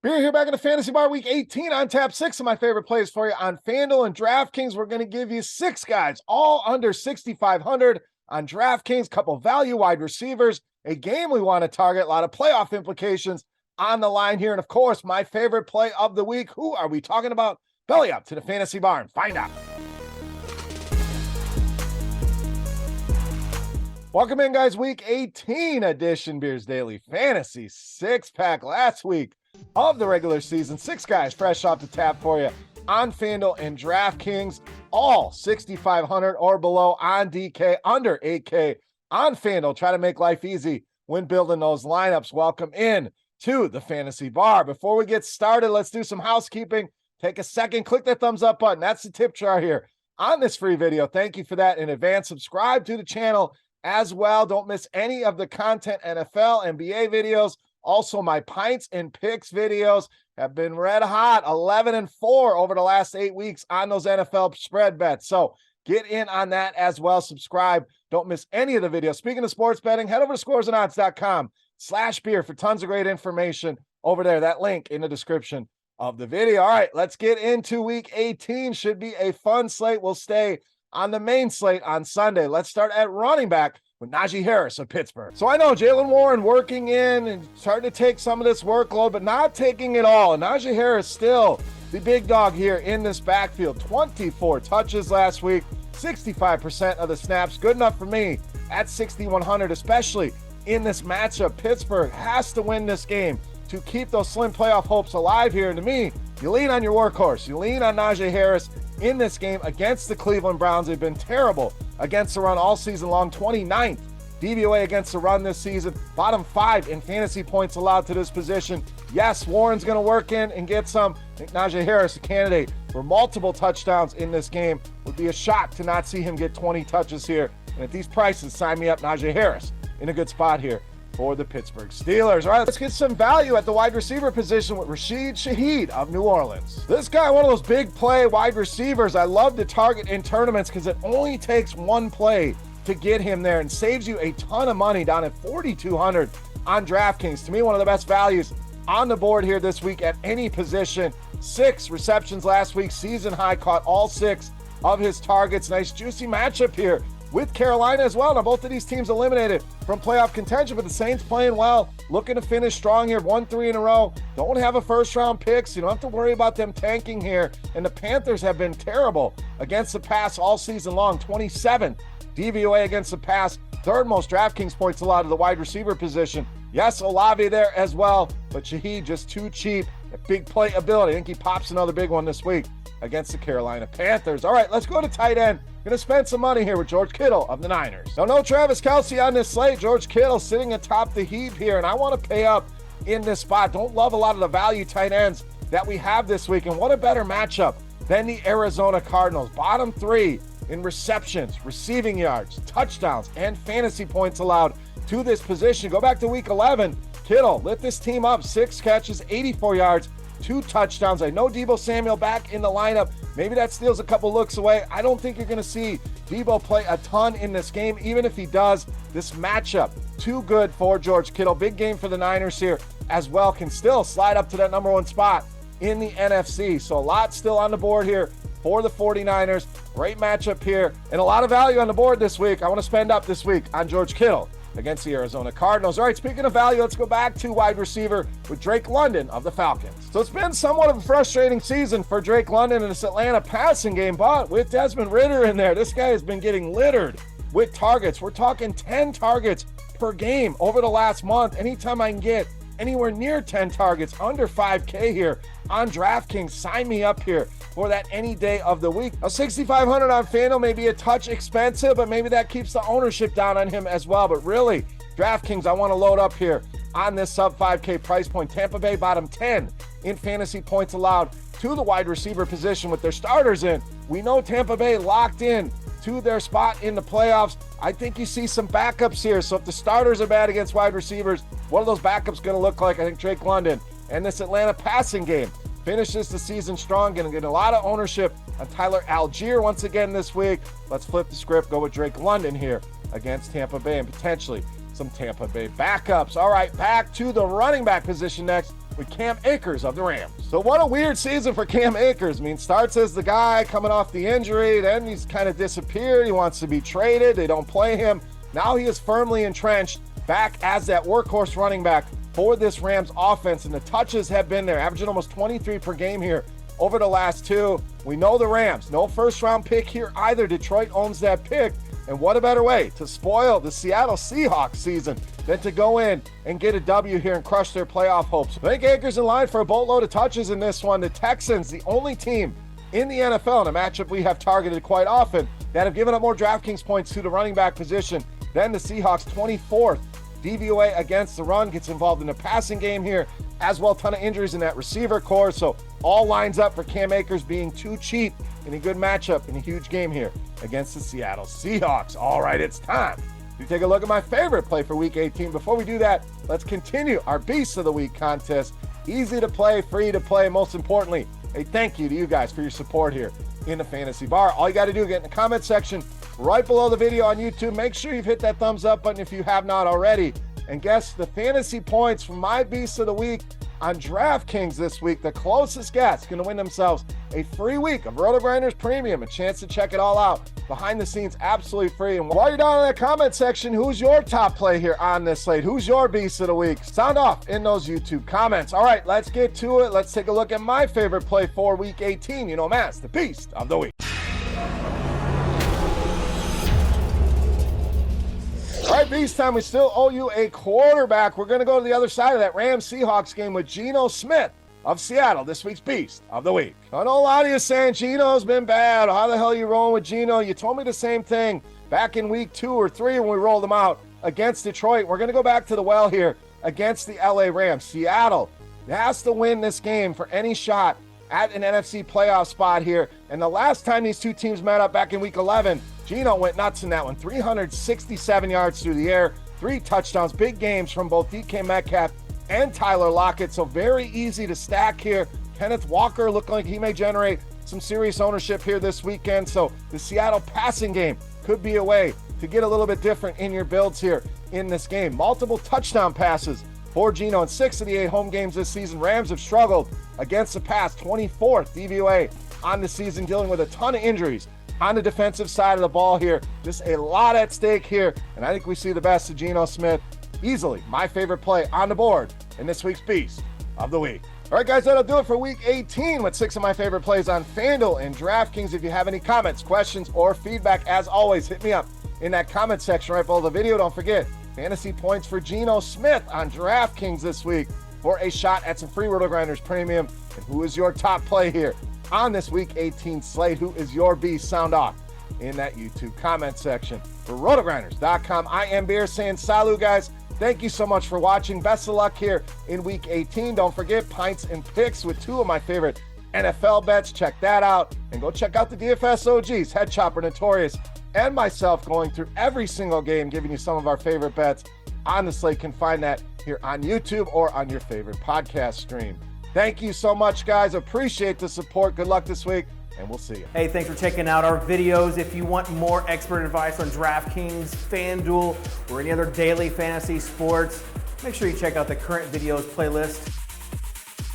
We're here back in the Fantasy Bar Week 18 on tap. 6 of my favorite plays for you on FanDuel and DraftKings. We're going to give you 6 guys, all under 6,500 on DraftKings. Couple value wide receivers, a game we want to target, a lot of playoff implications on the line here. And of course, my favorite play of the week. Who are we talking about? Belly up to the Fantasy Bar and find out. Welcome in, guys. Week 18 edition Beers Daily Fantasy 6-pack last week of the regular season. 6 guys fresh off the tap for you on FanDuel and DraftKings, all 6,500 or below on DK, under 8K on FanDuel. Try to make life easy when building those lineups. Welcome in to the Fantasy Bar. Before we get started, let's do some housekeeping. Take a second, click that thumbs up button. That's the tip jar here on this free video. Thank you for that in advance. Subscribe to the channel as well. Don't miss any of the content NFL, NBA videos. Also, my pints and picks videos have been red hot, 11-4 over the last 8 weeks on those NFL spread bets. So get in on that as well. Subscribe. Don't miss any of the videos. Speaking of sports betting, head over to scoresandodds.com/beer for tons of great information over there. That link in the description of the video. All right, let's get into week 18. Should be a fun slate. We'll stay on the main slate on Sunday. Let's start at running back with Naja Harris of Pittsburgh. So I know Jaylen Warren working in and starting to take some of this workload, but not taking it all. And Naja Harris still the big dog here in this backfield. 24 touches last week, 65% of the snaps. Good enough for me at 6,100, especially in this matchup. Pittsburgh has to win this game to keep those slim playoff hopes alive here. And to me, you lean on your workhorse. You lean on Naja Harris in this game against the Cleveland Browns. They've been terrible against the run all season long. 29th DVOA against the run this season. Bottom 5 in fantasy points allowed to this position. Yes, Warren's going to work in and get some. I think Naja Harris, a candidate for multiple touchdowns in this game. Would be a shock to not see him get 20 touches here. And at these prices, sign me up. Naja Harris in a good spot here for the Pittsburgh Steelers. All right, let's get some value at the wide receiver position with Rasheed Shaheed of New Orleans. This guy, one of those big play wide receivers I love to target in tournaments because it only takes one play to get him there and saves you a ton of money down at 4,200 on DraftKings. To me, one of the best values on the board here this week at any position. 6 receptions last week, season high, caught all 6 of his targets. Nice juicy matchup here with Carolina as well. Now, both of these teams eliminated from playoff contention, but the Saints playing well, looking to finish strong here, 1-3 in a row. Don't have a first-round pick, so you don't have to worry about them tanking here. And the Panthers have been terrible against the pass all season long, 27 DVOA against the pass, 3rd most DraftKings points allowed to the wide receiver position. Yes, Olave there as well, but Shaheed just too cheap. A big play ability. I think he pops another big one this week against the Carolina Panthers. All right, let's go to tight end. Going to spend some money here with George Kittle of the Niners. Now, no Travis Kelce on this slate. George Kittle sitting atop the heap here, and I want to pay up in this spot. Don't love a lot of the value tight ends that we have this week, and what a better matchup than the Arizona Cardinals. Bottom 3 in receptions, receiving yards, touchdowns, and fantasy points allowed to this position. Go back to week 11. Kittle lit this team up, 6 catches, 84 yards, 2 touchdowns. I know Deebo Samuel back in the lineup. Maybe that steals a couple looks away. I don't think you're going to see Deebo play a ton in this game. Even if he does, this matchup too good for George Kittle. Big game for the Niners here as well. Can still slide up to that number 1 spot in the NFC. So a lot still on the board here for the 49ers. Great matchup here and a lot of value on the board this week. I want to spend up this week on George Kittle against the Arizona Cardinals. All right, speaking of value, let's go back to wide receiver with Drake London of the Falcons. So it's been somewhat of a frustrating season for Drake London in this Atlanta passing game, but with Desmond Ridder in there, this guy has been getting littered with targets. We're talking 10 targets per game over the last month. Anytime I can get anywhere near 10 targets under 5K here on DraftKings, sign me up here for that any day of the week. Now, 6,500 on FanDuel may be a touch expensive, but maybe that keeps the ownership down on him as well. But really, DraftKings, I want to load up here on this sub 5K price point. Tampa Bay bottom 10 in fantasy points allowed to the wide receiver position with their starters in. We know Tampa Bay locked in to their spot in the playoffs. I think you see some backups here. So if the starters are bad against wide receivers, what are those backups going to look like? I think Drake London and this Atlanta passing game finishes the season strong. Going to get a lot of ownership on Tyler Algier once again this week. Let's flip the script, go with Drake London here against Tampa Bay and potentially some Tampa Bay backups. All right, back to the running back position next with Cam Akers of the Rams. So what a weird season for Cam Akers. I mean, starts as the guy coming off the injury, then he's kind of disappeared. He wants to be traded. They don't play him. Now he is firmly entrenched back as that workhorse running back for this Rams offense, and the touches have been there, averaging almost 23 per game here over the last two. We know the Rams, no first-round pick here either. Detroit owns that pick, and what a better way to spoil the Seattle Seahawks season than to go in and get a W here and crush their playoff hopes. I think Akers in line for a boatload of touches in this one. The Texans, the only team in the NFL, in a matchup we have targeted quite often, that have given up more DraftKings points to the running back position than the Seahawks. 24th DVOA against the run, gets involved in the passing game here as well. Ton of injuries in that receiver core, so all lines up for Cam Akers being too cheap in a good matchup in a huge game here against the Seattle Seahawks. All right, it's time to take a look at my favorite play for Week 18. Before we do that, let's continue our Beast of the Week contest. Easy to play, free to play, most importantly, a thank you to you guys for your support here in the Fantasy Bar. All you got to do is get in the comment section right below the video on YouTube. Make sure you've hit that thumbs up button if you have not already. And guess the fantasy points from my Beast of the Week on DraftKings this week. The closest guess going to win themselves a free week of RotoGrinders Premium, a chance to check it all out behind the scenes, absolutely free. And while you're down in that comment section, who's your top play here on this slate? Who's your Beast of the Week? Sound off in those YouTube comments. All right, let's get to it. Let's take a look at my favorite play for Week 18. You know, Matt's the Beast of the Week. All right, Beast time. We still owe you a quarterback. We're going to go to the other side of that Rams-Seahawks game with Geno Smith of Seattle, this week's Beast of the Week. I know a lot of you saying Geno's been bad. How the hell are you rolling with Geno? You told me the same thing back in week 2 or 3 when we rolled him out against Detroit. We're going to go back to the well here against the LA Rams. Seattle has to win this game for any shot at an NFC playoff spot here. And the last time these two teams met up back in week 11, Geno went nuts in that one. 367 yards through the air, 3 touchdowns, big games from both DK Metcalf and Tyler Lockett. So very easy to stack here. Kenneth Walker looked like he may generate some serious ownership here this weekend. So the Seattle passing game could be a way to get a little bit different in your builds here in this game. Multiple touchdown passes for Geno in 6 of the 8 home games this season. Rams have struggled against the pass, 24th DVOA on the season, dealing with a ton of injuries on the defensive side of the ball here. Just a lot at stake here, and I think we see the best of Geno Smith. Easily my favorite play on the board in this week's Beast of the Week. All right, guys, that'll do it for Week 18 with 6 of my favorite plays on FanDuel and DraftKings. If you have any comments, questions, or feedback, as always, hit me up in that comment section right below the video. Don't forget, fantasy points for Geno Smith on DraftKings this week for a shot at some free RotoGrinders Premium. And who is your top play here on this Week 18 slate? Who is your Beast? Sound off in that YouTube comment section. For RotoGrinders.com, I am Beer saying salut, guys. Thank you so much for watching. Best of luck here in Week 18. Don't forget, pints and picks with 2 of my favorite NFL bets. Check that out. And go check out the DFS OGs, Head Chopper Notorious, and myself going through every single game, giving you some of our favorite bets on the slate. Can find that here on YouTube or on your favorite podcast stream. Thank you so much, guys. Appreciate the support. Good luck this week, and we'll see you. Hey, thanks for checking out our videos. If you want more expert advice on DraftKings, FanDuel, or any other daily fantasy sports, make sure you check out the current videos playlist.